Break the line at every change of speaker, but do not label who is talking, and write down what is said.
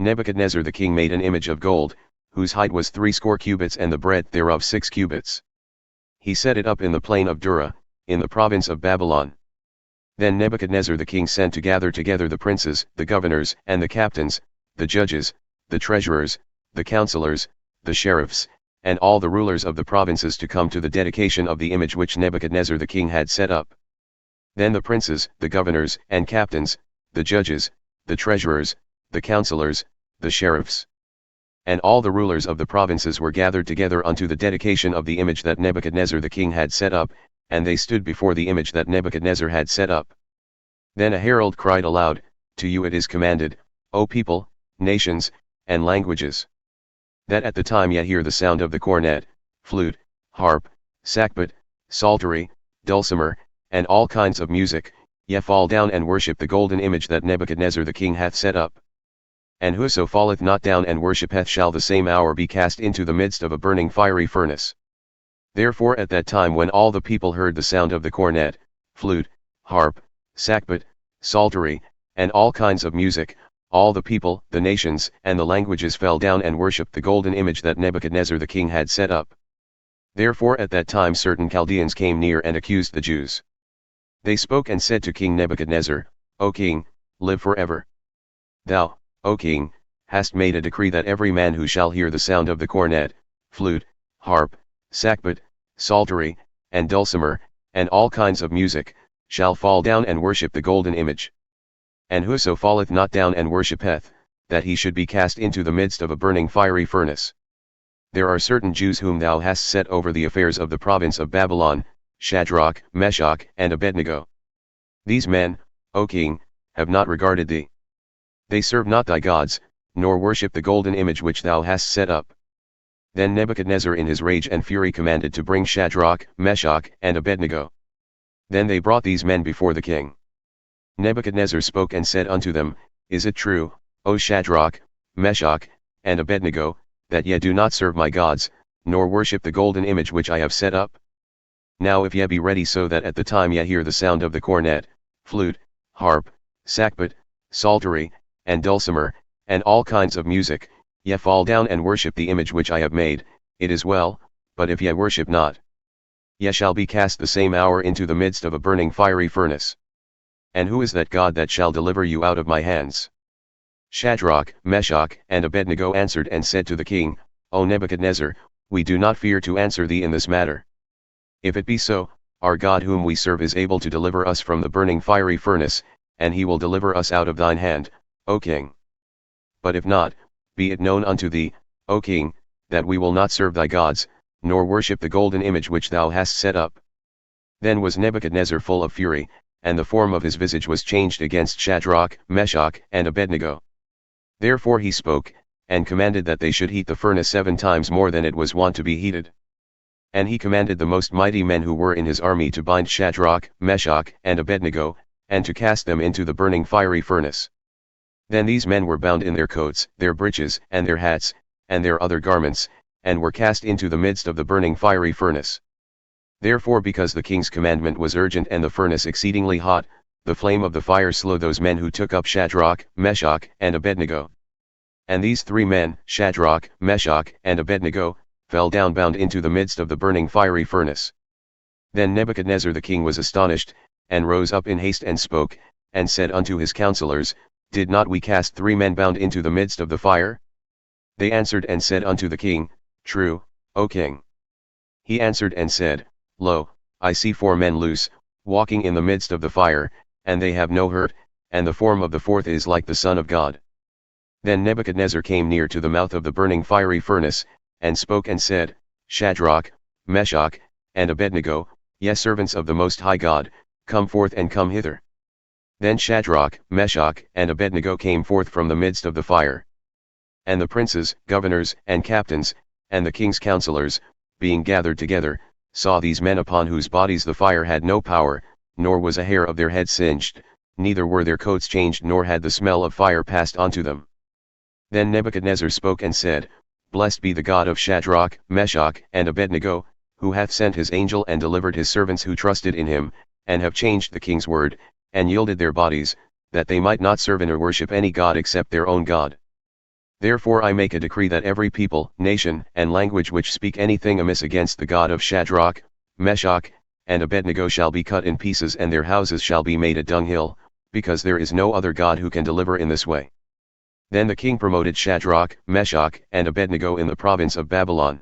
Nebuchadnezzar the king made an image of gold, whose height was threescore cubits and the breadth thereof 6 cubits. He set it up in the plain of Dura, in the province of Babylon. Then Nebuchadnezzar the king sent to gather together the princes, the governors, and the captains, the judges, the treasurers, the counselors, the sheriffs, and all the rulers of the provinces to come to the dedication of the image which Nebuchadnezzar the king had set up. Then the princes, the governors, and captains, the judges, the treasurers, the counselors, the sheriffs, and all the rulers of the provinces were gathered together unto the dedication of the image that Nebuchadnezzar the king had set up, and they stood before the image that Nebuchadnezzar had set up. Then a herald cried aloud, To you it is commanded, O people, nations, and languages, that at the time ye hear the sound of the cornet, flute, harp, sackbut, psaltery, dulcimer, and all kinds of music, ye fall down and worship the golden image that Nebuchadnezzar the king hath set up. And whoso falleth not down and worshippeth shall the same hour be cast into the midst of a burning fiery furnace. Therefore at that time when all the people heard the sound of the cornet, flute, harp, sackbut, psaltery, and all kinds of music, all the people, the nations, and the languages fell down and worshipped the golden image that Nebuchadnezzar the king had set up. Therefore at that time certain Chaldeans came near and accused the Jews. They spoke and said to King Nebuchadnezzar, O king, live forever. Thou, O king, hast made a decree that every man who shall hear the sound of the cornet, flute, harp, sackbut, psaltery, and dulcimer, and all kinds of music, shall fall down and worship the golden image. And whoso falleth not down and worshippeth, that he should be cast into the midst of a burning fiery furnace. There are certain Jews whom thou hast set over the affairs of the province of Babylon, Shadrach, Meshach, and Abednego. These men, O king, have not regarded thee. They serve not thy gods, nor worship the golden image which thou hast set up. Then Nebuchadnezzar in his rage and fury commanded to bring Shadrach, Meshach, and Abednego. Then they brought these men before the king. Nebuchadnezzar spoke and said unto them, Is it true, O Shadrach, Meshach, and Abednego, that ye do not serve my gods, nor worship the golden image which I have set up? Now if ye be ready so that at the time ye hear the sound of the cornet, flute, harp, sackbut, psaltery, and dulcimer, and all kinds of music, ye fall down and worship the image which I have made, it is well, but if ye worship not, ye shall be cast the same hour into the midst of a burning fiery furnace. And who is that God that shall deliver you out of my hands? Shadrach, Meshach, and Abednego answered and said to the king, O Nebuchadnezzar, we do not fear to answer thee in this matter. If it be so, our God whom we serve is able to deliver us from the burning fiery furnace, and he will deliver us out of thine hand, O king. But if not, be it known unto thee, O king, that we will not serve thy gods, nor worship the golden image which thou hast set up. Then was Nebuchadnezzar full of fury, and the form of his visage was changed against Shadrach, Meshach, and Abednego. Therefore he spoke, and commanded that they should heat the furnace 7 times more than it was wont to be heated. And he commanded the most mighty men who were in his army to bind Shadrach, Meshach, and Abednego, and to cast them into the burning fiery furnace. Then these men were bound in their coats, their breeches, and their hats, and their other garments, and were cast into the midst of the burning fiery furnace. Therefore because the king's commandment was urgent and the furnace exceedingly hot, the flame of the fire slew those men who took up Shadrach, Meshach, and Abednego. And these 3 men, Shadrach, Meshach, and Abednego, fell down bound into the midst of the burning fiery furnace. Then Nebuchadnezzar the king was astonished, and rose up in haste and spoke, and said unto his counselors, Did not we cast 3 men bound into the midst of the fire? They answered and said unto the king, True, O king. He answered and said, Lo, I see 4 men loose, walking in the midst of the fire, and they have no hurt, and the form of the 4th is like the Son of God. Then Nebuchadnezzar came near to the mouth of the burning fiery furnace, and spoke and said, Shadrach, Meshach, and Abednego, ye servants of the Most High God, come forth and come hither. Then Shadrach, Meshach, and Abednego came forth from the midst of the fire. And the princes, governors, and captains, and the king's counselors, being gathered together, saw these men upon whose bodies the fire had no power, nor was a hair of their head singed, neither were their coats changed nor had the smell of fire passed unto them. Then Nebuchadnezzar spoke and said, Blessed be the God of Shadrach, Meshach, and Abednego, who hath sent his angel and delivered his servants who trusted in him, and have changed the king's word, and yielded their bodies, that they might not serve and or worship any god except their own God. Therefore I make a decree that every people, nation, and language which speak anything amiss against the God of Shadrach, Meshach, and Abednego shall be cut in pieces and their houses shall be made a dunghill, because there is no other God who can deliver in this way. Then the king promoted Shadrach, Meshach, and Abednego in the province of Babylon.